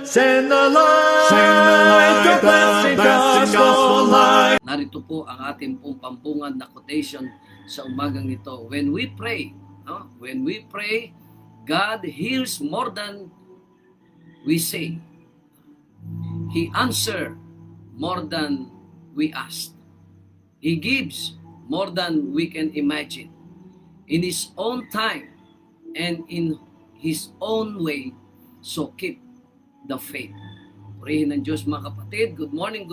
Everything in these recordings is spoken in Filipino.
Send the light, the blessed gospel light. Narito po ang ating pong pambungad na quotation sa umagang ito. When we pray, God hears more than we say. He answers more than we ask. He gives more than we can imagine. In His own time and in His own way, so keep the faith. Purihin ng Diyos mga kapatid. Good morning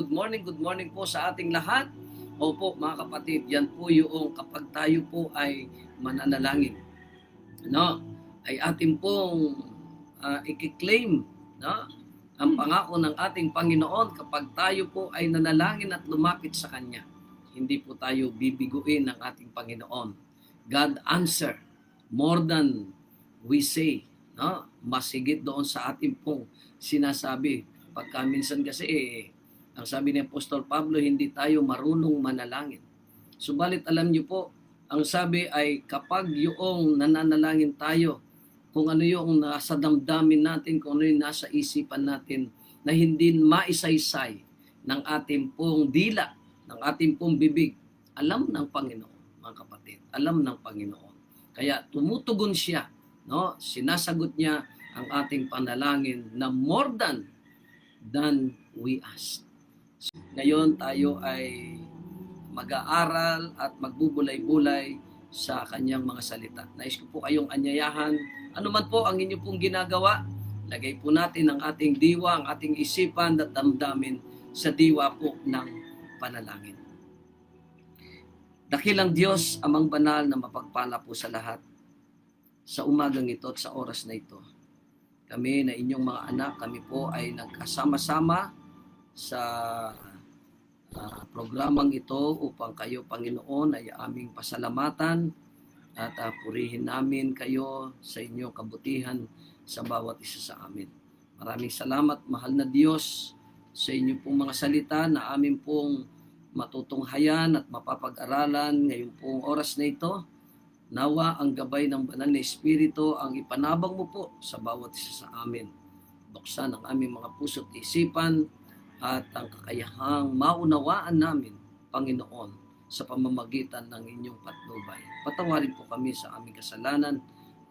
po sa ating lahat. Opo mga kapatid, yan po yung kapag tayo po ay mananalangin. Ay ating pong i-claim ang pangako ng ating Panginoon kapag tayo po ay nanalangin at lumapit sa Kanya. Hindi po tayo bibiguin ng ating Panginoon. God answer more than we say. Mas higit doon sa ating pong sinasabi. Pagka minsan kasi, ang sabi ni Apostol Pablo, hindi tayo marunong manalangin. Subalit alam niyo po, ang sabi ay kapag yung nananalangin tayo, kung ano yung nasa damdamin natin, kung ano yung nasa isipan natin, na hindi maisaysay ng ating pong dila, ng ating pong bibig, alam ng Panginoon, mga kapatid, alam ng Panginoon. Kaya tumutugon siya, sinasagot niya ang ating panalangin na more than we ask. Ngayon tayo ay mag-aaral at magbubulay-bulay sa kanyang mga salita. Nais ko po kayong anyayahan, ano man po ang inyo pong ginagawa, lagay po natin ang ating diwa, ang ating isipan at damdamin sa diwa po ng panalangin. Dakilang Diyos, Amang Banal na mapagpala po sa lahat, sa umagang ito at sa oras na ito. Kami na inyong mga anak, kami po ay nagkasama-sama sa programang ito upang kayo, Panginoon, ay aming pasalamatan at purihin namin kayo sa inyong kabutihan sa bawat isa sa amin. Maraming salamat, mahal na Diyos, sa inyong pong mga salita na amin pong matutunghayan at mapapag-aralan ngayon pong oras na ito. Nawa ang gabay ng Banal na Espiritu ang ipanabang mo po sa bawat isa sa amin. Buksan ang aming mga puso't isipan at ang kakayahang maunawaan namin, Panginoon, sa pamamagitan ng inyong patnubay. Patawarin po kami sa aming kasalanan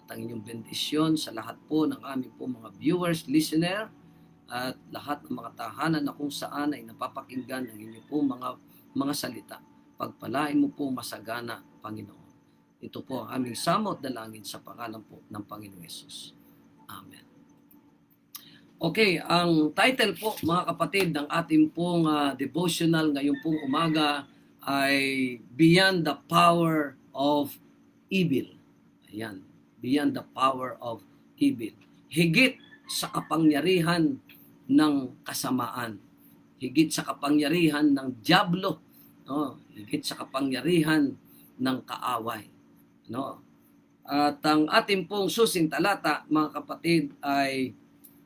at ang inyong bendisyon sa lahat po ng aming po mga viewers, listener, at lahat ng mga tahanan na kung saan ay napapakinggan ng inyong po mga salita. Pagpalain mo po masagana, Panginoon. Ito po ang aming samot dalangin sa pangalan po ng Panginoong Yesus. Amen. Okay, ang title po mga kapatid ng ating pong devotional ngayong pong umaga ay Beyond the Power of Evil. Ayan, Beyond the Power of Evil. Higit sa kapangyarihan ng kasamaan. Higit sa kapangyarihan ng dyablo. Higit sa kapangyarihan ng kaaway. At ang ating pong susing talata, mga kapatid, ay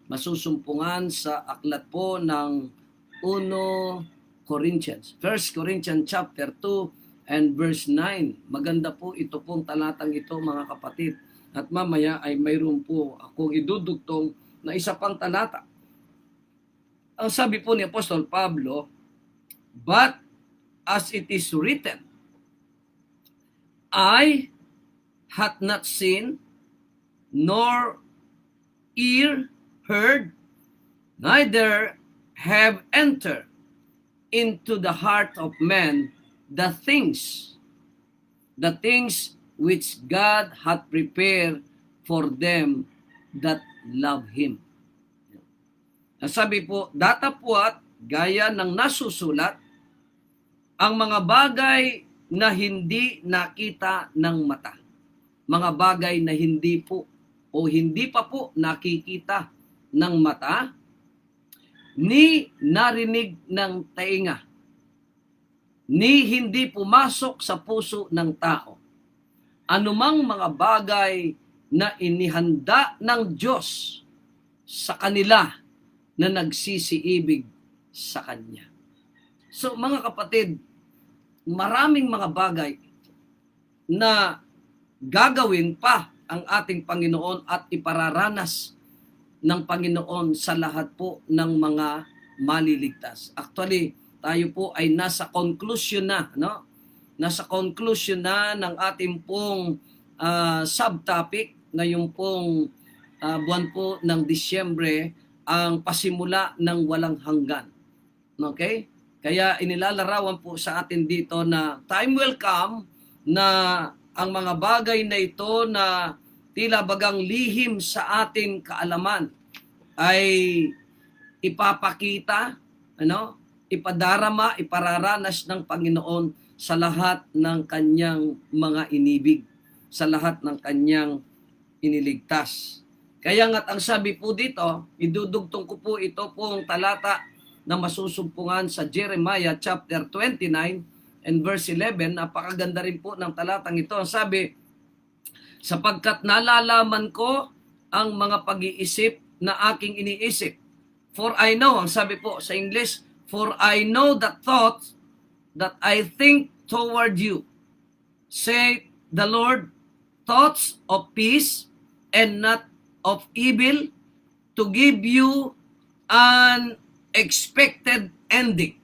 masusumpungan sa aklat po ng 1 Corinthians. 1 Corinthians chapter 2 and verse 9. Maganda po ito pong talatang ito, mga kapatid. At mamaya ay mayroon po akong idudugtong na isa pang talata. Ang sabi po ni Apostol Pablo, but as it is written, eye hath not seen, nor ear heard, neither have entered into the heart of man the things which God hath prepared for them that love Him. Sabi po, datapwat gaya ng nasusulat, ang mga bagay na hindi nakita ng mata. Mga bagay na hindi po o hindi pa po nakikita ng mata, ni narinig ng tainga, ni hindi pumasok sa puso ng tao. Anumang mga bagay na inihanda ng Diyos sa kanila na nagsisiibig sa Kanya. So mga kapatid, maraming mga bagay na gagawin pa ang ating Panginoon at ipararanas ng Panginoon sa lahat po ng mga maliligtas. Actually, tayo po ay nasa conclusion na, no? Nasa conclusion na ng ating pong subtopic ngayong pong buwan po ng Disyembre, ang pasimula ng walang hanggan. Okay? Kaya inilalarawan po sa atin dito na time will come na ang mga bagay na ito na tila bagang lihim sa ating kaalaman ay ipapakita, ipadarama, ipararanas ng Panginoon sa lahat ng kanyang mga inibig, sa lahat ng kanyang iniligtas. Kaya nga't ang sabi po dito, idudugtong ko po ito pong talata na masusumpungan sa Jeremiah chapter 29 and verse 11. Napakaganda rin po ng talatang ito. Ang sabi, sapagkat nalalaman ko ang mga pag-iisip na aking iniisip. For I know, ang sabi po sa English, for I know the thoughts that I think toward you, say the Lord, thoughts of peace and not of evil, to give you an expected ending.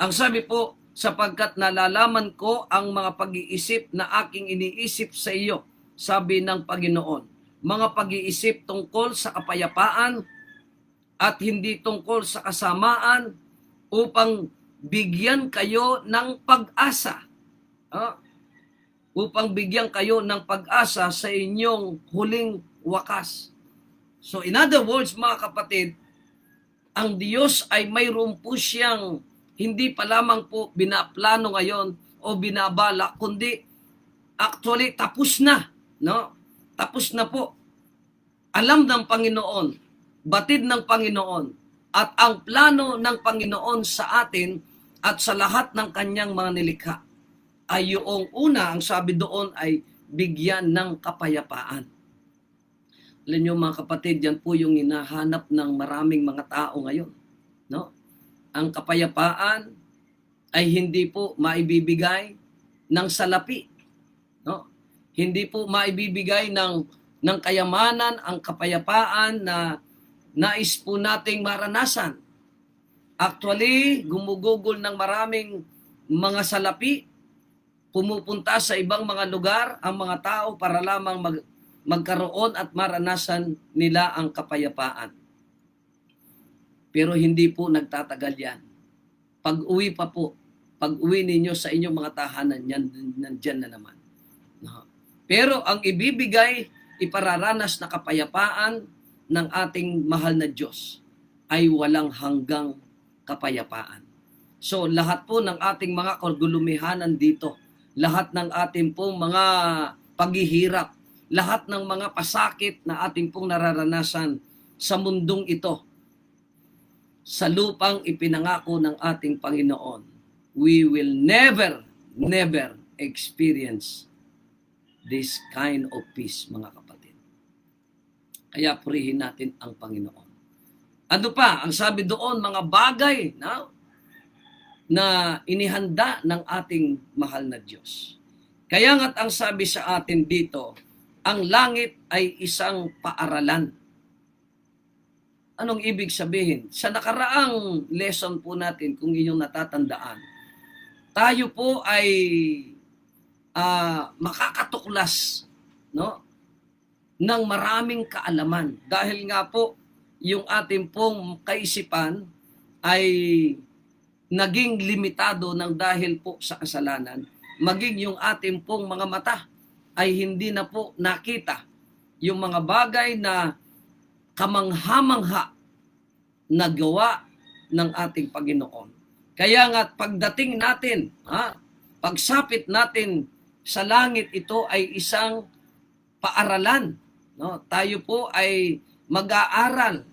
Ang sabi po, sapagkat nalalaman ko ang mga pag-iisip na aking iniisip sa iyo, sabi ng Panginoon. Mga pag-iisip tungkol sa kapayapaan at hindi tungkol sa kasamaan, upang bigyan kayo ng pag-asa. Upang bigyan kayo ng pag-asa sa inyong huling wakas. So in other words, mga kapatid, ang Diyos ay mayroon po siyang hindi pa lamang po binaplano ngayon o binabala, kundi actually tapos na, no? Tapos na po. Alam ng Panginoon, batid ng Panginoon, at ang plano ng Panginoon sa atin at sa lahat ng kanyang mga nilikha ay yung una, ang sabi doon ay bigyan ng kapayapaan. Alam niyo mga kapatid, yan po yung hinahanap ng maraming mga tao ngayon. No? Ang kapayapaan ay hindi po maibibigay ng salapi. No? Hindi po maibibigay ng kayamanan ang kapayapaan na nais po nating maranasan. Actually, gumugugol ng maraming mga salapi, pumupunta sa ibang mga lugar ang mga tao para lamang magkaroon at maranasan nila ang kapayapaan. Pero hindi po nagtatagal yan. Pag-uwi pa po, pag-uwi ninyo sa inyong mga tahanan, nandyan na naman. No? Pero ang ibibigay, ipararanas na kapayapaan ng ating mahal na Diyos ay walang hanggang kapayapaan. So lahat po ng ating mga kagulumihanan dito, lahat ng ating pong mga paghihirap, lahat ng mga pasakit na ating pong nararanasan sa mundong ito, sa lupang ipinangako ng ating Panginoon, we will never experience this kind of peace, mga kapatid. Kaya purihin natin ang Panginoon. Ano pa? Ang sabi doon, mga bagay na inihanda ng ating mahal na Diyos. Kaya nga't ang sabi sa atin dito, ang langit ay isang paaralan. Anong ibig sabihin? Sa nakaraang lesson po natin, kung inyong natatandaan, tayo po ay makakatuklas, no, ng maraming kaalaman. Dahil nga po, yung ating pong kaisipan ay naging limitado ng dahil po sa kasalanan. Maging yung ating pong mga mata ay hindi na po nakita yung mga bagay na kamangha-mangha na gawa ng ating Panginoon. Kaya nga pagdating natin, pagsapit natin sa langit, ito ay isang paaralan. No? Tayo po ay mag-aaral.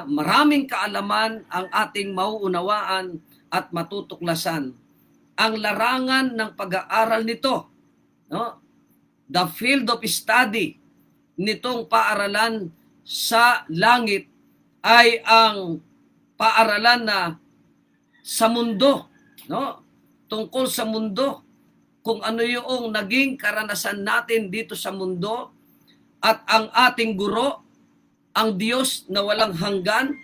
Maraming kaalaman ang ating mauunawaan at matutuklasan. Ang larangan ng pag-aaral nito, no? The field of study nitong paaralan sa langit ay ang paaralan na sa mundo, no? Tungkol sa mundo, kung ano yung naging karanasan natin dito sa mundo, at ang ating guro ang Diyos na walang hanggan.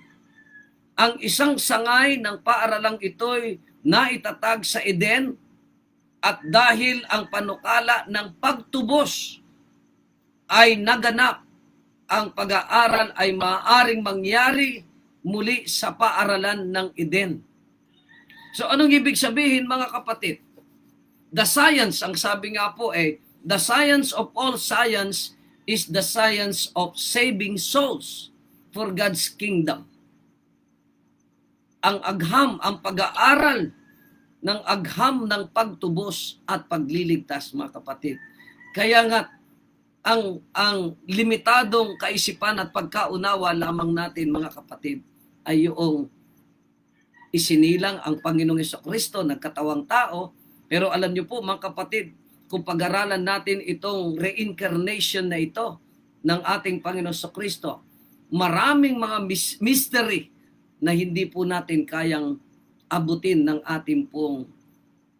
Ang isang sangay ng paaralang ito'y naitatag sa Eden, at dahil ang panukala ng pagtubos ay naganap, ang pag-aaral ay maaaring mangyari muli sa paaralan ng Eden. So anong ibig sabihin, mga kapatid? The science, ang sabi nga po the science of all science is the science of saving souls for God's kingdom. Ang agham, ang pag-aaral ng agham ng pagtubos at pagliligtas, mga kapatid. Kaya nga, ang limitadong kaisipan at pagkaunawa lamang natin, mga kapatid, ay yung isinilang ang Panginoong Jesucristo, nagkatawang tao. Pero alam niyo po, mga kapatid, kung pag-aralan natin itong reincarnation na ito ng ating Panginoong Jesucristo, maraming mga mystery na hindi po natin kayang abutin ng ating pong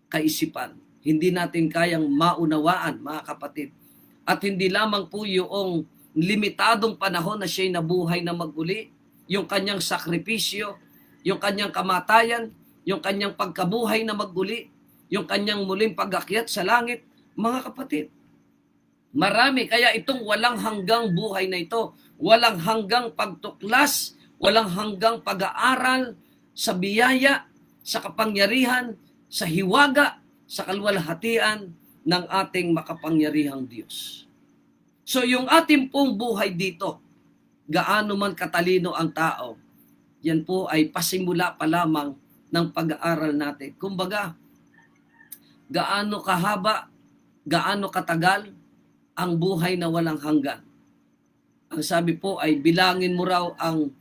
kaisipan. Hindi natin kayang maunawaan, mga kapatid. At hindi lamang po yung limitadong panahon na siya'y nabuhay na maguli, yung kanyang sakripisyo, yung kanyang kamatayan, yung kanyang pagkabuhay na maguli, yung kanyang muling pag-akyat sa langit, mga kapatid. Marami, kaya itong walang hanggang buhay na ito, walang hanggang pagtuklas, walang hanggang pag-aaral sa biyaya, sa kapangyarihan, sa hiwaga, sa kalwalhatian ng ating makapangyarihang Diyos. So yung ating pong buhay dito, gaano man katalino ang tao, yan po ay pasimula pa lamang ng pag-aaral natin. Kumbaga, gaano kahaba, gaano katagal ang buhay na walang hanggan. Ang sabi po ay bilangin mo raw ang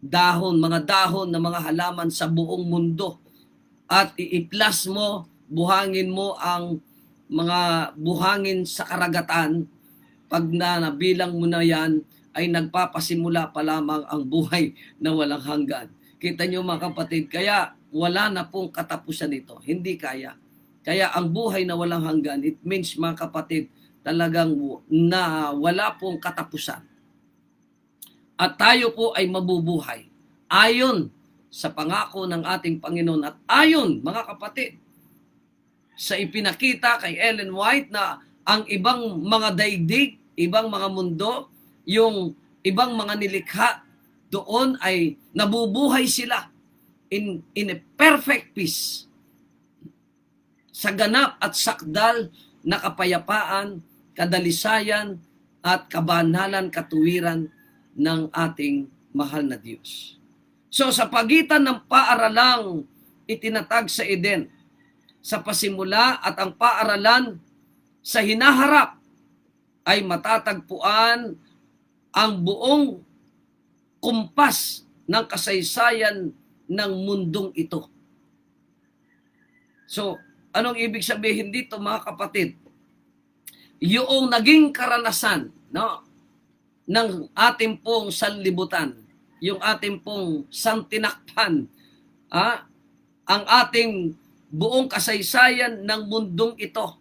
dahon, mga dahon na mga halaman sa buong mundo at iiplas mo, buhangin mo ang mga buhangin sa karagatan. Pag nabilang mo na yan, ay nagpapasimula pa lamang ang buhay na walang hanggan. Kita nyo, mga kapatid, kaya wala na pong katapusan ito. Hindi kaya. Kaya ang buhay na walang hanggan, it means, mga kapatid, talagang na wala pong katapusan. At tayo po ay mabubuhay ayon sa pangako ng ating Panginoon at ayon, mga kapatid, sa ipinakita kay Ellen White na ang ibang mga daigdig, ibang mga mundo, yung ibang mga nilikha doon ay nabubuhay sila in a perfect peace, sa ganap at sakdal na kapayapaan, kadalisayan at kabanalan, katuwiran ng ating mahal na Diyos. So sa pagitan ng paaralang itinatag sa Eden, sa pasimula at ang paaralan sa hinaharap, ay matatagpuan ang buong kumpas ng kasaysayan ng mundong ito. So, anong ibig sabihin dito, mga kapatid? Yung naging karanasan, no, ng ating pong sanlibutan, yung ating pong santinakpan, ang ating buong kasaysayan ng mundong ito,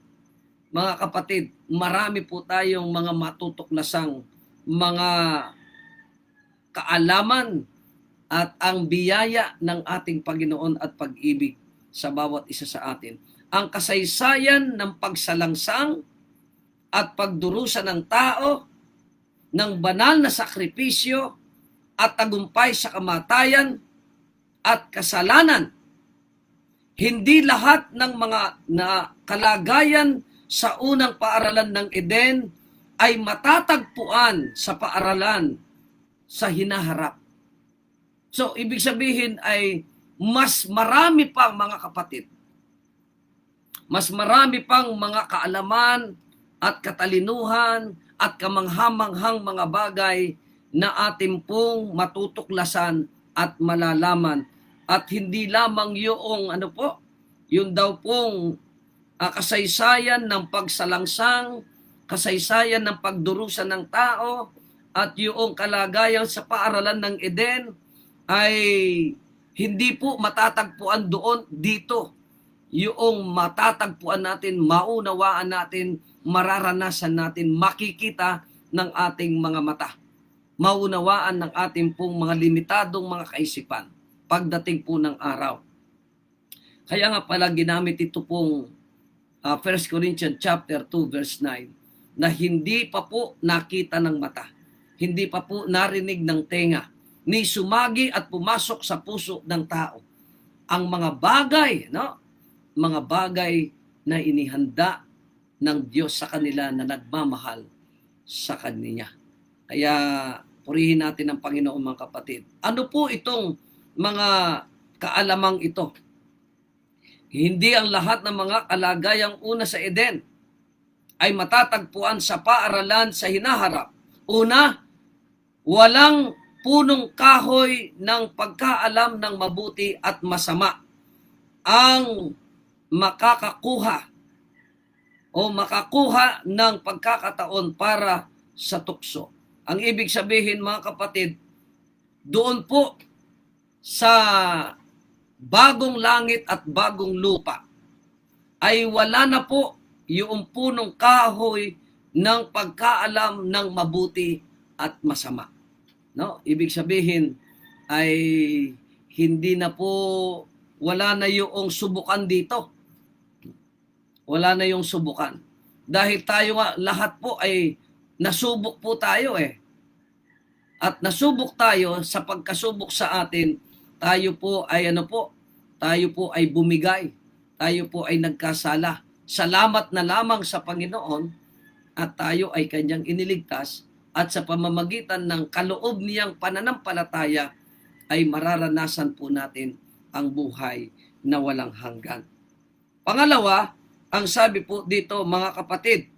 mga kapatid, marami po tayong mga matutuklasang mga kaalaman at ang biyaya ng ating Panginoon at pag-ibig sa bawat isa sa atin. Ang kasaysayan ng pagsalangsang at pagdurusa ng tao, ng banal na sakripisyo at tagumpay sa kamatayan at kasalanan. Hindi lahat ng mga kalagayan sa unang paaralan ng Eden ay matatagpuan sa paaralan sa hinaharap. So, ibig sabihin ay mas marami pang, mga kapatid, mas marami pang mga kaalaman at katalinuhan at kamanghamanghang mga bagay na ating pong matutuklasan at malalaman. At hindi lamang yung yun daw pong kasaysayan ng pagsalangsang, kasaysayan ng pagdurusa ng tao, at yung kalagayan sa paaralan ng Eden ay hindi po matatagpuan doon, dito. Yung matatagpuan natin, maunawaan natin, mararanasan natin, makikita ng ating mga mata. maunawaan ng ating pong mga limitadong mga kaisipan pagdating po ng araw. Kaya nga pala ginamit ito pong 1 Corinthians chapter 2 verse 9 na hindi pa po nakita ng mata, hindi pa po narinig ng tenga, ni sumagi at pumasok sa puso ng tao ang mga bagay, no? Mga bagay na inihanda ng Diyos sa kanila na nagmamahal sa Kanya. Kaya purihin natin ang Panginoon, mga kapatid. Ano po itong mga kaalamang ito? Hindi ang lahat ng mga kalagayang una sa Eden ay matatagpuan sa paaralan sa hinaharap. Una, walang punong kahoy ng pagkaalam ng mabuti at masama ang makakuha ng pagkakataon para sa tukso. Ang ibig sabihin, mga kapatid, doon po sa bagong langit at bagong lupa ay wala na po yung punong kahoy ng pagkaalam ng mabuti at masama. No, ibig sabihin ay hindi na po, wala na yung subukan dito. Wala na yung subukan. Dahil tayo nga lahat po ay nasubok po tayo At nasubok tayo, sa pagkasubok sa atin, tayo po ay tayo po ay bumigay. Tayo po ay nagkasala. Salamat na lamang sa Panginoon at tayo ay kanyang iniligtas. At sa pamamagitan ng kaloob niyang pananampalataya ay mararanasan po natin ang buhay na walang hanggan. Pangalawa, ang sabi po dito, mga kapatid,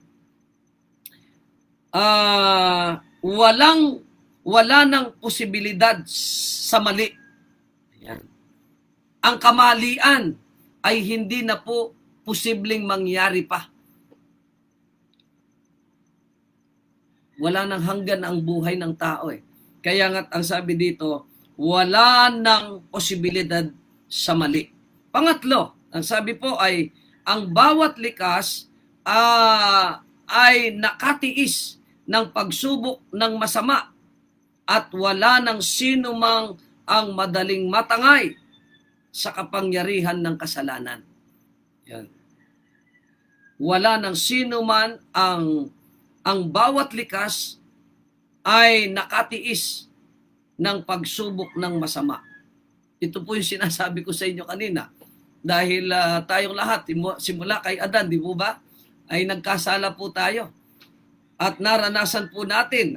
wala nang posibilidad sa mali. Ayan. Ang kamalian ay hindi na po posibleng mangyari pa. Wala nang hanggan ang buhay ng tao Kaya nga ang sabi dito, wala nang posibilidad sa mali. Pangatlo, ang sabi po ay, ang bawat likas ay nakatiis ng pagsubok ng masama at wala nang sino mang ang madaling matangay sa kapangyarihan ng kasalanan. Yan. Wala nang sino man ang bawat likas ay nakatiis ng pagsubok ng masama. Ito po yung sinasabi ko sa inyo kanina. Dahil tayong lahat, simula kay Adan, di po ba? Ay nagkasala po tayo. At naranasan po natin,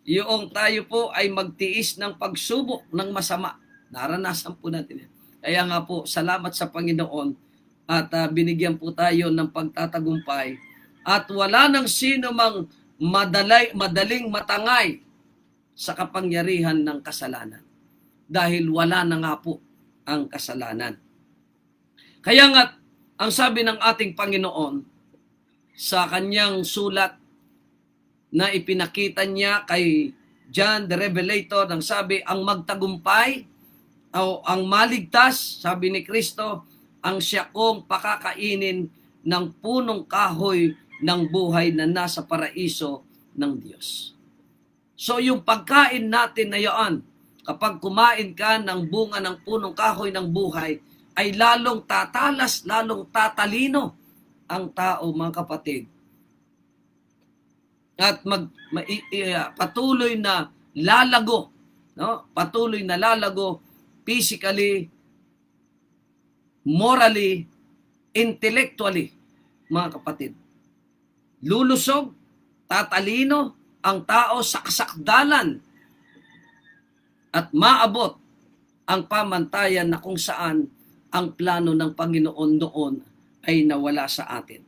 yung tayo po ay magtiis ng pagsubok ng masama. Naranasan po natin yan. Kaya nga po, salamat sa Panginoon at binigyan po tayo ng pagtatagumpay. At wala nang sino mang madaling matangay sa kapangyarihan ng kasalanan. Dahil wala na nga po ang kasalanan. Kaya nga, ang sabi ng ating Panginoon sa kanyang sulat na ipinakita niya kay John the Revelator, ang sabi, ang magtagumpay o ang maligtas, sabi ni Kristo, ang siya kong pakakainin ng punong kahoy ng buhay na nasa paraiso ng Diyos. So yung pagkain natin na yun, kapag kumain ka ng bunga ng punong kahoy ng buhay, ay lalong tatalas, lalong tatalino ang tao, mga kapatid. At patuloy na lalago, patuloy na lalago physically, morally, intellectually, mga kapatid. Lulusog, tatalino ang tao sa kasakdalan at maabot ang pamantayan na kung saan ang plano ng Panginoon noon ay nawala sa atin.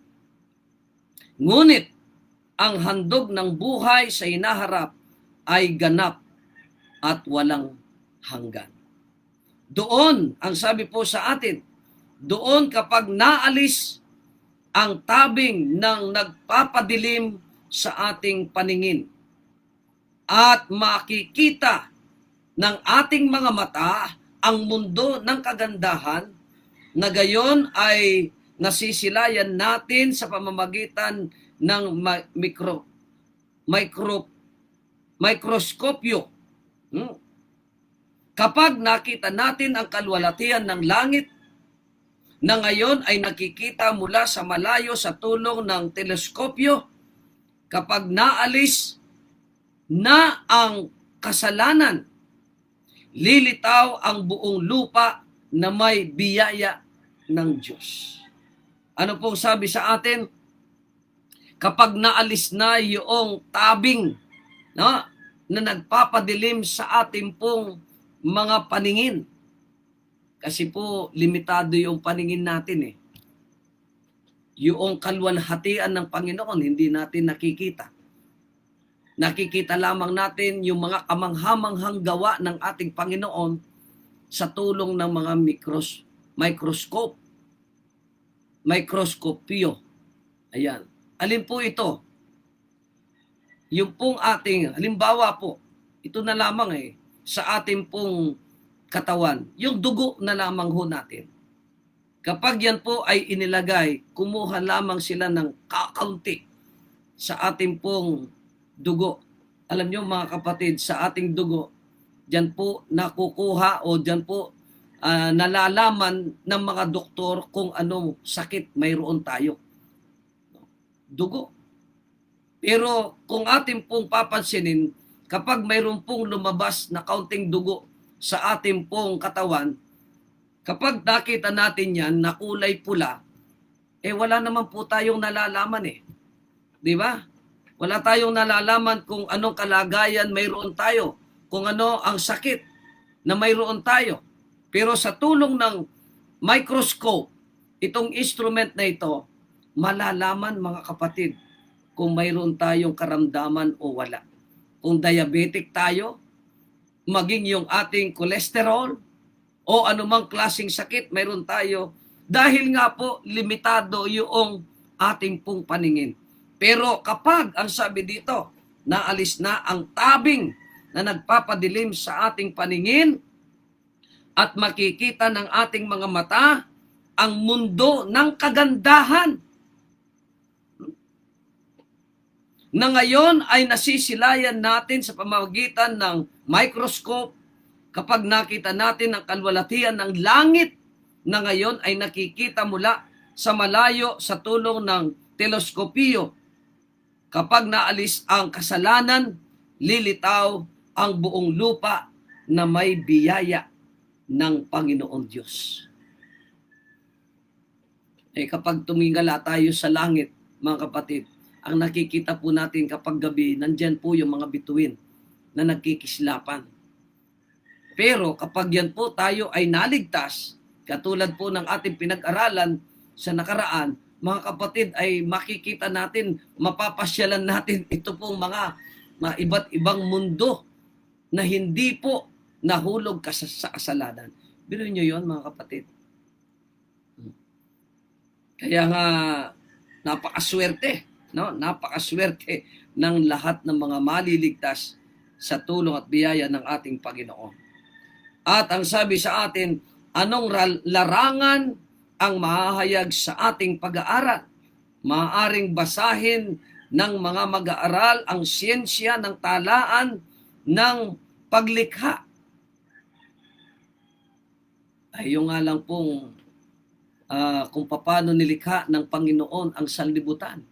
Ngunit, ang handog ng buhay sa hinaharap ay ganap at walang hanggan. Doon, ang sabi po sa atin, doon kapag naalis ang tabing ng nagpapadilim sa ating paningin at makikita ng ating mga mata ang mundo ng kagandahan na gayon ay nasisilayan natin sa pamamagitan ng mikroskopyo. Kapag nakita natin ang kaluwalhatian ng langit na ngayon ay nakikita mula sa malayo sa tulong ng teleskopyo, kapag naalis na ang kasalanan, lilitaw ang buong lupa na may biyaya ng Diyos. Ano pong sabi sa atin? Kapag naalis na yung tabing, no, na nagpapadilim sa ating pong mga paningin. Kasi po, limitado yung paningin natin eh. Yung kaluwalhatian ng Panginoon, hindi natin nakikita. Nakikita lamang natin yung mga kamanghamanghang gawa ng ating Panginoon sa tulong ng mga mikroskopyo. Ayan. Alin po ito? Yung pong ating, halimbawa po, ito na lamang sa ating pong katawan, yung dugo na lamang ho natin. Kapag yan po ay inilagay, kumuha lamang sila ng kakaunti sa ating pong dugo. Alam nyo mga kapatid, sa ating dugo, dyan po nakukuha o dyan po nalalaman ng mga doktor kung anong sakit mayroon tayo. Dugo. Pero kung ating pong papansinin, kapag mayroon pong lumabas na kaunting dugo sa ating pong katawan, kapag nakita natin yan na kulay pula, wala naman po tayong nalalaman eh. Di ba? Wala tayong nalalaman kung anong kalagayan mayroon tayo, kung ano ang sakit na mayroon tayo. Pero sa tulong ng microscope, itong instrument na ito, malalaman mga kapatid kung mayroon tayong karamdaman o wala. Kung diabetic tayo, maging yung ating cholesterol o anumang klaseng sakit mayroon tayo, dahil nga po limitado yung ating pong paningin. Pero kapag, ang sabi dito, naalis na ang tabing na nagpapadilim sa ating paningin at makikita ng ating mga mata ang mundo ng kagandahan na ngayon ay nasisilayan natin sa pamamagitan ng microscope kapag nakita natin ang kaluwalhatian ng langit na ngayon ay nakikita mula sa malayo sa tulong ng teleskopyo. Kapag naalis ang kasalanan, lilitaw ang buong lupa na may biyaya ng Panginoon Diyos. Kapag tumingala tayo sa langit, mga kapatid, ang nakikita po natin kapag gabi, nandyan po yung mga bituin na nagkikislapan. Pero kapag yan po tayo ay naligtas, katulad po ng ating pinag-aralan sa nakaraan, mga kapatid, ay makikita natin, mapapasyalan natin ito pong mga iba't ibang mundo na hindi po nahulog sa kasalanan. Biruin nyo yun, mga kapatid. Kaya nga, napakaswerte. No? Napakaswerte ng lahat ng mga maliligtas sa tulong at biyaya ng ating Panginoon. At ang sabi sa atin, anong larangan ang mahahayag sa ating pag-aaral? Maaaring basahin ng mga mag-aaral ang siyensya ng talaan ng paglikha. Ay yung nga lang pong kung paano nilikha ng Panginoon ang sanlibutan.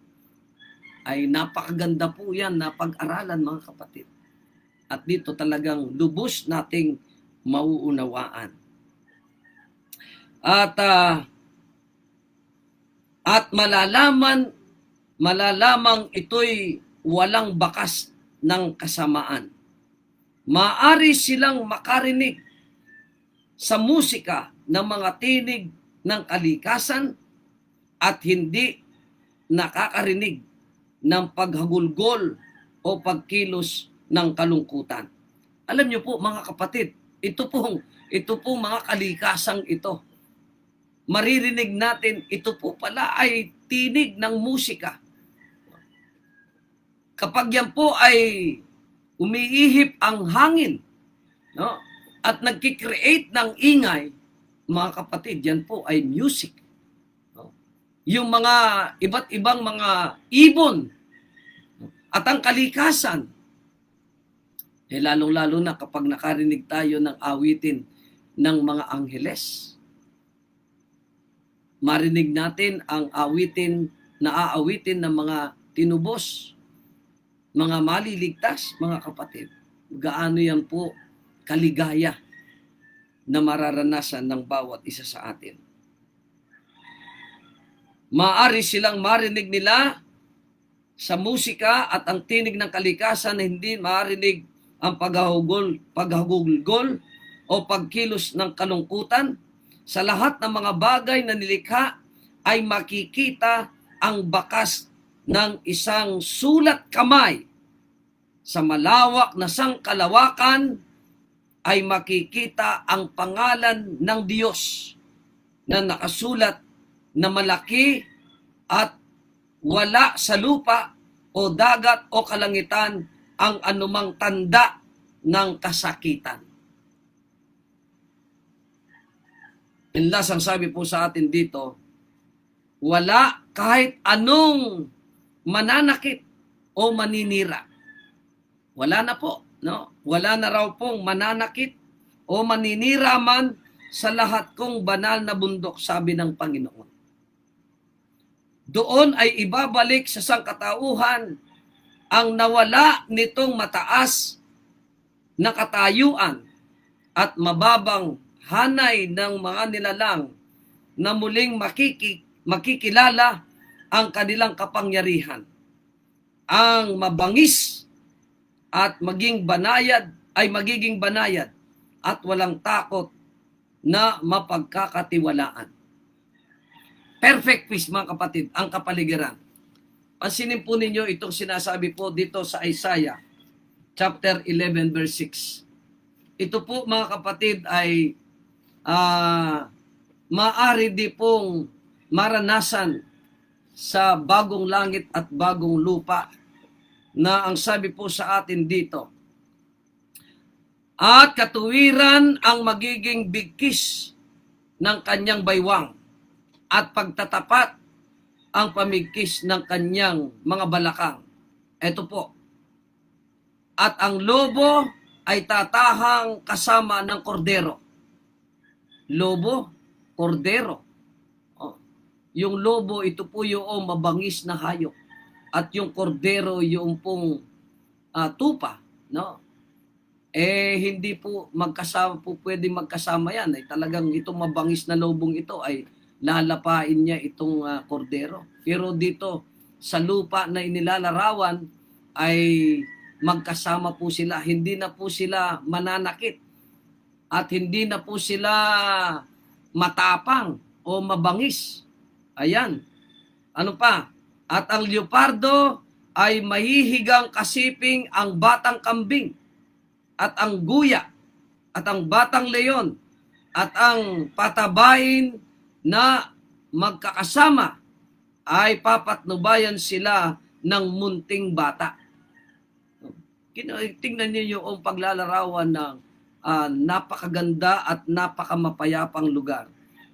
Ay napakaganda po yan na pag-aralan, mga kapatid. At dito talagang lubos nating mauunawaan. At malalamang ito'y walang bakas ng kasamaan. Maaari silang makarinig sa musika ng mga tinig ng kalikasan at hindi nakakarinig ng paghagulgol o pagkilos ng kalungkutan. Alam niyo po mga kapatid, ito pong mga kalikasang ito. Maririnig natin, ito po pala ay tinig ng musika. Kapag yan po ay umiihip ang hangin, no? At nagkikreate ng ingay, mga kapatid, yan po ay music. No? Yung mga iba't ibang mga ibon at ang kalikasan Lalong-lalo na kapag nakarinig tayo ng awitin ng mga angheles. Marinig natin ang awitin na aawitin ng mga tinubos, mga maliligtas, mga kapatid. Gaano yan po kaligaya na mararanasan ng bawat isa sa atin. Maari silang marinig nila sa musika at ang tinig ng kalikasan na hindi marinig ang paghagulgol o pagkilos ng kalungkutan. Sa lahat ng mga bagay na nilikha ay makikita ang bakas ng isang sulat kamay. Sa malawak na sangkalawakan ay makikita ang pangalan ng Diyos na nakasulat na malaki at wala sa lupa o dagat o kalangitan ang anumang tanda ng kasakitan. Inlas ang sabi po sa atin dito, wala kahit anong mananakit o maninira. Wala na po, no? Wala na raw pong mananakit o maninira man sa lahat kong banal na bundok, sabi ng Panginoon. Doon ay ibabalik sa sangkatauhan ang nawala nitong mataas na katayuan at mababang hanay ng mga nilalang na muling makikilala ang kanilang kapangyarihan. Ang mabangis at magiging banayad at walang takot na mapagkakatiwalaan. Perfect peace, mga kapatid, ang kapaligiran. Pansinin po ninyo itong sinasabi po dito sa Isaiah chapter 11 verse 6. Ito po, mga kapatid, ay maaari di pong maranasan sa bagong langit at bagong lupa na ang sabi po sa atin dito, at katuwiran ang magiging bigkis ng kanyang baywang at pagtatapat ang pamigkis ng kanyang mga balakang. Ito po. At ang lobo ay tatahang kasama ng kordero. Lobo, kordero. Yung lobo, ito po yung mabangis na hayop. At yung kordero, yung pong tupa. No? Hindi po pwede magkasama yan. Talagang itong mabangis na lobong ito ay lalapain niya itong kordero. Pero dito, sa lupa na inilalarawan, ay magkasama po sila. Hindi na po sila mananakit. At hindi na po sila matapang o mabangis. Ayan. Ano pa? At ang leopardo ay mahihigang kasiping ang batang kambing. At ang guya. At ang batang leon. At ang patabain na magkakasama ay papatnubayan sila ng munting bata. Tingnan niyo yung paglalarawan ng napakaganda at napakamapayapang lugar.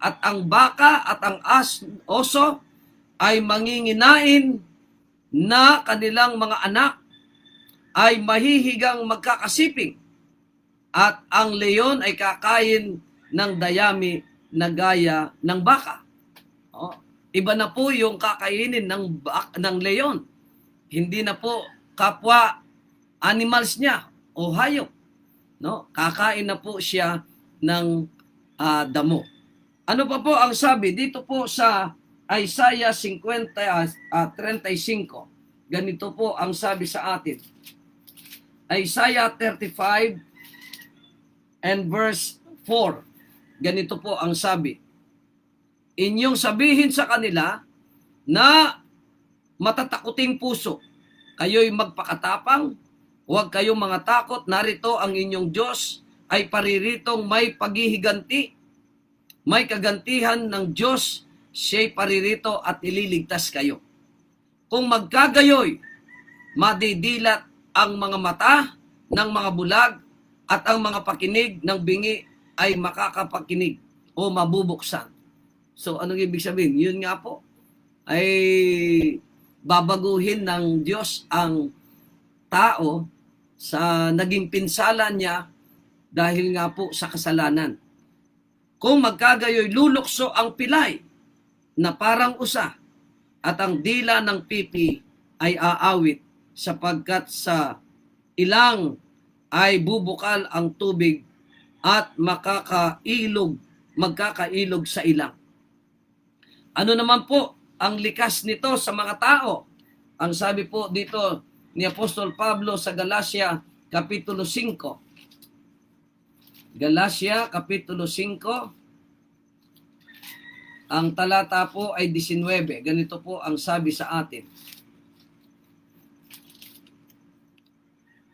At ang baka at ang oso ay manginginain na kanilang mga anak ay mahihigang magkakasiping. At ang leon ay kakain ng dayami na gaya ng baka. Iba na po yung kakainin ng leon. Hindi na po kapwa animals niya o hayop. No? Kakain na po siya ng damo. Ano pa po ang sabi dito po sa Isaiah 35? Ganito po ang sabi sa atin. Isaiah 35 and verse 4. Ganito po ang sabi. Inyong sabihin sa kanila na matatakuting puso. Kayo'y magpakatapang, huwag kayong mga takot, narito ang inyong Diyos ay pariritong may paghihiganti. May kagantihan ng Diyos, siya'y paririto at ililigtas kayo. Kung magkagayoy, madidilat ang mga mata ng mga bulag at ang mga pakinig ng bingi ay makakapakinig o mabubuksan. So, anong ibig sabihin? Yun nga po, ay babaguhin ng Diyos ang tao sa naging pinsala niya dahil nga po sa kasalanan. Kung magkagayoy lulukso ang pilay na parang usa at ang dila ng pipi ay aawit sapagkat sa ilang ay bubukal ang tubig at magkakailog sa ilang. Ano naman po ang likas nito sa mga tao? Ang sabi po dito ni Apostol Pablo sa Galacia Kapitulo 5. Galacia Kapitulo 5, ang talata po ay 19. Ganito po ang sabi sa atin.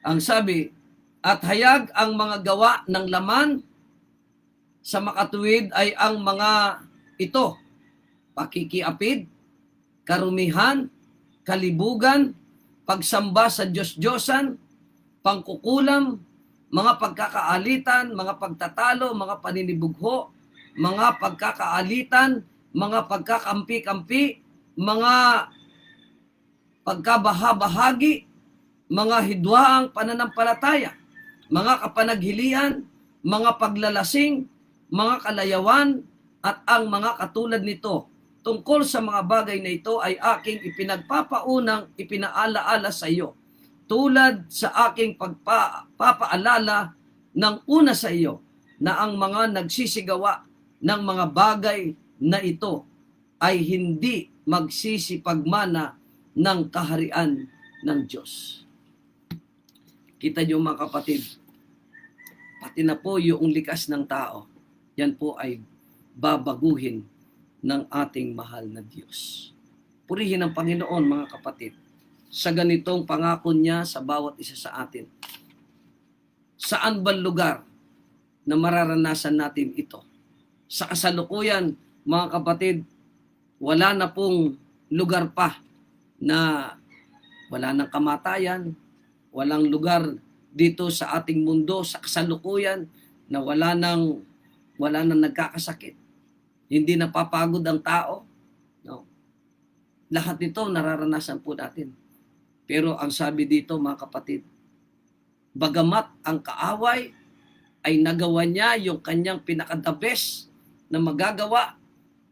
Ang sabi, at hayag ang mga gawa ng laman sa makatuwid ay ang mga ito, pakikiapid, karumihan, kalibugan, pagsamba sa Diyos-Diyosan, pangkukulam, mga pagkakaalitan, mga pagtatalo, mga paninibugho, mga pagkakaalitan, mga pagkakampi-kampi, mga pagkabahabahagi, mga hidwaang pananampalataya, mga kapanaghilian, mga paglalasing, mga kalayawan, at ang mga katulad nito. Tungkol sa mga bagay na ito ay aking ipinagpapaunang ipinaalaala sa iyo, tulad sa aking pagpapaalala ng una sa iyo, na ang mga nagsisigawa ng mga bagay na ito ay hindi magsisipagmana ng kaharian ng Diyos. Kita niyo mga kapatid, pati na po yung likas ng tao, yan po ay babaguhin ng ating mahal na Diyos. Purihin ang Panginoon mga kapatid sa ganitong pangako niya sa bawat isa sa atin. Saan ba lugar na mararanasan natin ito? Sa kasalukuyan, mga kapatid, wala na pong lugar pa na wala ng kamatayan, walang lugar dito sa ating mundo, sa kasalukuyan, na wala nang nagkakasakit. Hindi napapagod ang tao. No. Lahat nito nararanasan po natin. Pero ang sabi dito mga kapatid, bagamat ang kaaway ay nagawa niya yung kanyang pinaka-the best na magagawa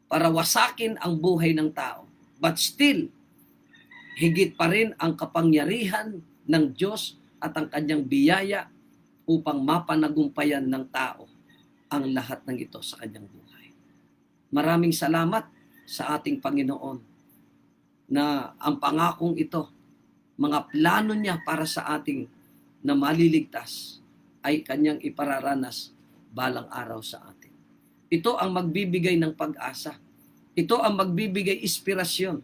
para wasakin ang buhay ng tao. But still, higit pa rin ang kapangyarihan ng Diyos at ang kanyang biyaya upang mapanagumpayan ng tao ang lahat ng ito sa kanyang buhay. Maraming salamat sa ating Panginoon na ang pangakong ito, mga plano niya para sa ating na maliligtas ay kanyang ipararanas balang araw sa atin. Ito ang magbibigay ng pag-asa. Ito ang magbibigay inspirasyon.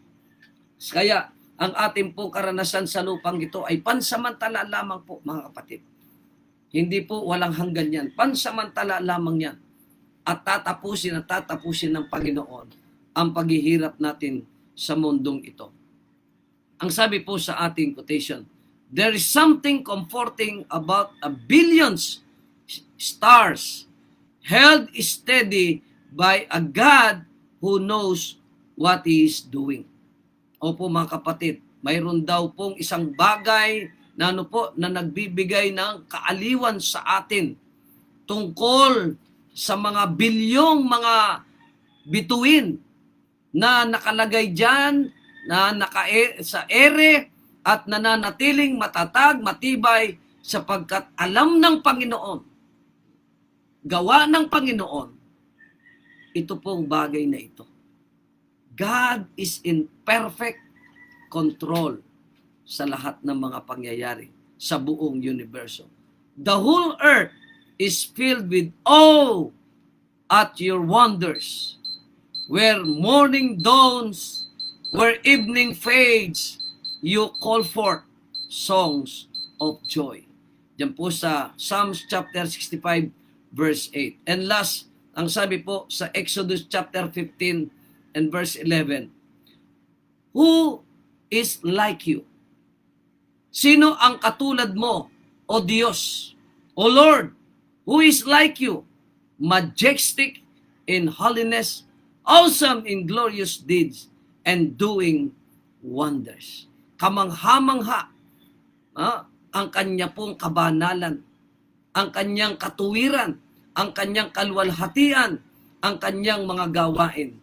Kaya ang ating pong karanasan sa lupang ito ay pansamantala lamang po mga kapatid. Hindi po walang hanggan yan. Pansamantala lamang yan. At tatapusin ng Panginoon ang paghihirap natin sa mundong ito. Ang sabi po sa ating quotation, there is something comforting about a billions stars held steady by a God who knows what He is doing. Opo mga kapatid, mayroon daw pong isang bagay na na nagbibigay ng kaaliwan sa atin tungkol sa mga bilyong mga bituin na nakalagay diyan, na sa ere at nananatiling matatag, matibay sapagkat alam ng Panginoon, gawa ng Panginoon, ito pong bagay na ito. God is in perfect control sa lahat ng mga pangyayari sa buong universo. The whole earth is filled with awe at your wonders. Where morning dawns, where evening fades, you call forth songs of joy. Diyan po sa Psalms chapter 65 verse 8. And last, ang sabi po sa Exodus chapter 15 and verse 11. Who is like you? Sino ang katulad mo, O Diyos? O Lord, who is like you? Majestic in holiness, awesome in glorious deeds, and doing wonders. Kamangha-mangha. ang kanya pong kabanalan, ang kanyang katuwiran, ang kanyang kaluwalhatian, ang kanyang mga gawain.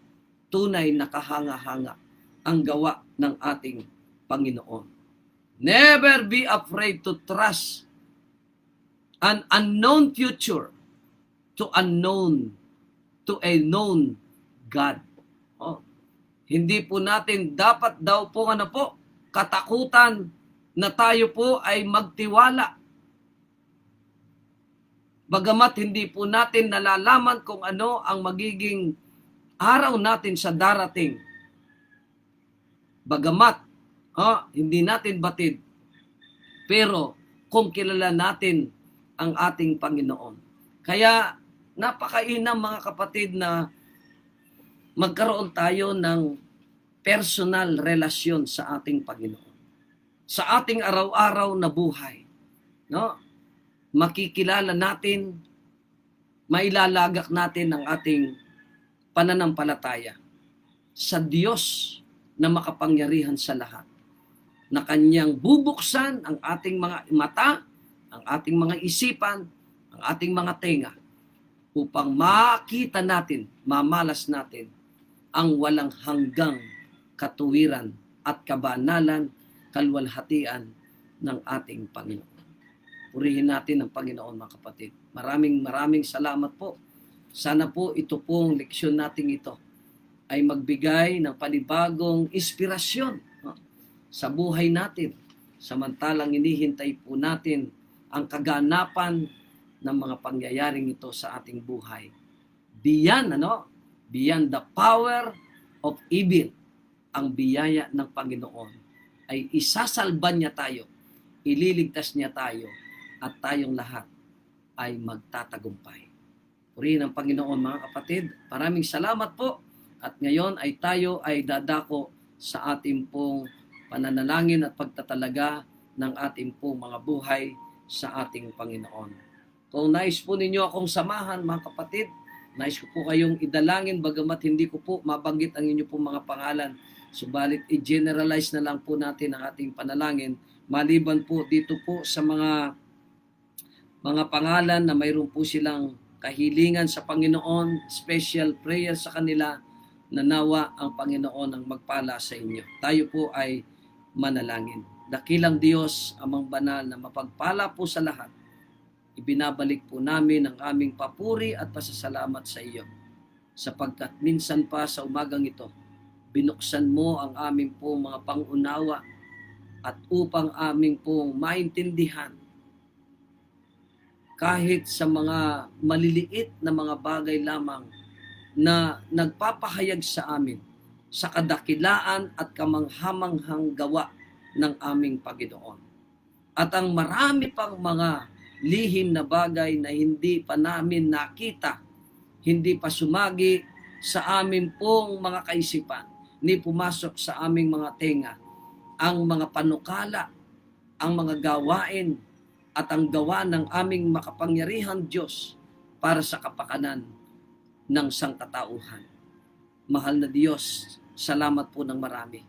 Tunay na kahanga-hanga ang gawa ng ating Panginoon. Never be afraid to trust an unknown future to a known God. Oh, hindi po natin dapat daw po katakutan na tayo po ay magtiwala. Bagamat hindi po natin nalalaman kung ano ang magiging araw natin sa darating. Bagamat hindi natin batid, pero kung kilala natin ang ating Panginoon. Kaya napakainam mga kapatid na magkaroon tayo ng personal relasyon sa ating Panginoon. Sa ating araw-araw na buhay. No? Makikilala natin, mailalagak natin ang ating pananampalataya sa Diyos na makapangyarihan sa lahat, na kanyang bubuksan ang ating mga mata, ang ating mga isipan, ang ating mga tenga, upang makita natin, mamalas natin, ang walang hanggang katuwiran at kabanalan, kaluwalhatian ng ating Panginoon. Purihin natin ang Panginoon mga kapatid. Maraming salamat po. Sana po ito pong leksyon natin ito ay magbigay ng panibagong inspirasyon sa buhay natin. Samantalang inihintay po natin ang kaganapan ng mga pangyayaring ito sa ating buhay. Beyond the power of evil, ang biyaya ng Panginoon ay isasalba niya tayo, ililigtas niya tayo, at tayong lahat ay magtatagumpay. Purihin ang Panginoon mga kapatid. Maraming salamat po. At ngayon ay tayo ay dadako sa ating pong pananalangin at pagtatalaga ng ating pong mga buhay sa ating Panginoon. Kung nais po ninyo akong samahan mga kapatid, nais ko po kayong idalangin bagamat hindi ko po mabanggit ang inyo pong mga pangalan. Subalit i-generalize na lang po natin ang ating panalangin maliban po dito po sa mga pangalan na mayroon po silang kahilingan sa Panginoon, special prayer sa kanila, na nawa ang Panginoon ang magpala sa inyo. Tayo po ay manalangin. Dakilang Diyos, amang banal na mapagpala po sa lahat, ibinabalik po namin ang aming papuri at pasasalamat sa iyo. Sapagkat minsan pa sa umagang ito, binuksan mo ang aming pong mga pangunawa at upang aming pong maintindihan kahit sa mga maliliit na mga bagay lamang na nagpapahayag sa amin sa kadakilaan at kamanghamanghang gawa ng aming Panginoon. At ang marami pang mga lihim na bagay na hindi pa namin nakita, hindi pa sumagi sa amin pong mga kaisipan, ni pumasok sa aming mga tenga, ang mga panukala, ang mga gawain, at ang gawa ng aming makapangyarihan Diyos para sa kapakanan ng sangkatauhan. Mahal na Diyos, salamat po ng marami.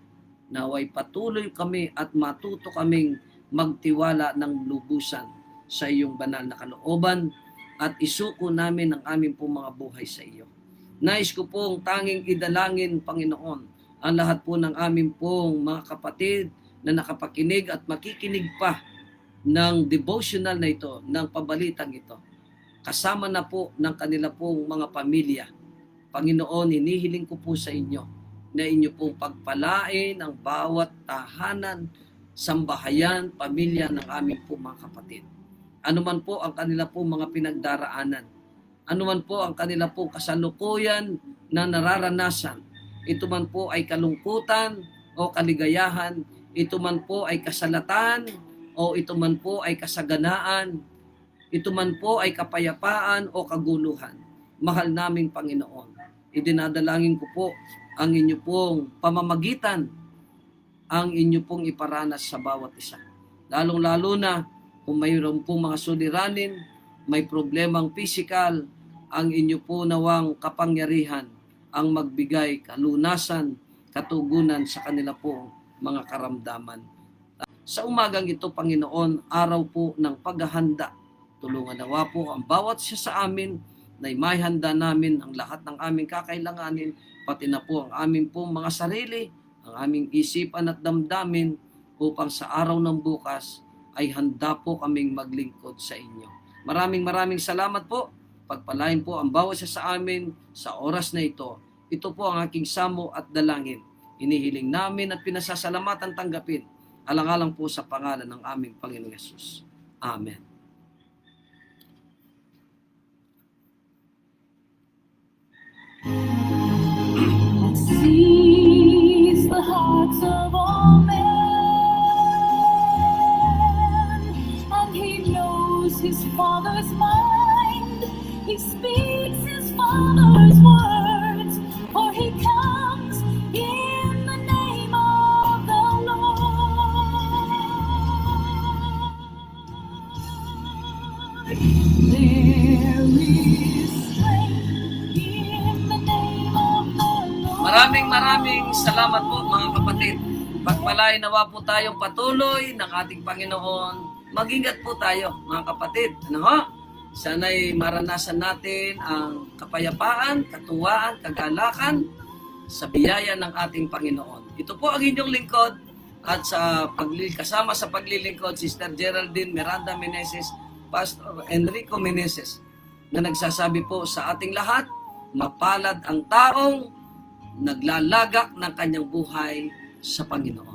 Naway patuloy kami at matuto kaming magtiwala ng lubusan sa iyong banal na kalooban at isuko namin ang aming pong mga buhay sa iyo. Nais ko pong tanging idalangin, Panginoon, ang lahat po ng aming pong mga kapatid na nakapakinig at makikinig pa ng devotional na ito, ng pabalitang ito. Kasama na po ng kanila pong mga pamilya. Panginoon, hinihiling ko po sa inyo na inyo pong pagpalain ang bawat tahanan, sambahayan, pamilya ng aming pong mga kapatid. Ano man po ang kanila pong mga pinagdaraanan, ano man po ang kanila pong kasalukuyan na nararanasan, ito man po ay kalungkutan o kaligayahan, ito man po ay kasalatan o ito man po ay kasaganaan, ito man po ay kapayapaan o kaguluhan. Mahal naming Panginoon, idinadalangin ko po ang inyo pong pamamagitan, ang inyo pong iparanas sa bawat isa. Lalong-lalo na kung mayroon pong mga suliranin, may problemang pisikal, ang inyo po nawang kapangyarihan ang magbigay kalunasan, katugunan sa kanila pong mga karamdaman. Sa umagang ito, Panginoon, araw po ng paghahanda. Tulungan nawa po ang bawat siya sa amin na maihanda namin ang lahat ng aming kakailanganin, pati na po ang aming pong mga sarili, ang aming isipan at damdamin upang sa araw ng bukas ay handa po kaming maglingkod sa inyo. Maraming salamat po. Pagpalain po ang bawat siya sa amin sa oras na ito. Ito po ang aking samo at dalangin. Inihiling namin at pinasasalamatan tanggapin. Alang-alang po sa pangalan ng aming Panginoong Yesus. Amen. Sees the hearts of all men, and he knows his Father's mind. He speaks his Father's words, for he comes in the name of the Lord. There is strength in the name of the Lord. Maraming salamat po mga kapatid. Pagpalain nawa po tayong patuloy ng ating Panginoon. Mag-ingat po tayo mga kapatid. Ano ho? Sana'y maranasan natin ang kapayapaan, katuwaan, kagalakan sa biyaya ng ating Panginoon. Ito po ang inyong lingkod at kasama sa paglilingkod, Sister Geraldine Miranda Meneses, Pastor Enrico Meneses, na nagsasabi po sa ating lahat, mapalad ang taong naglalagak ng kanyang buhay sa Panginoon.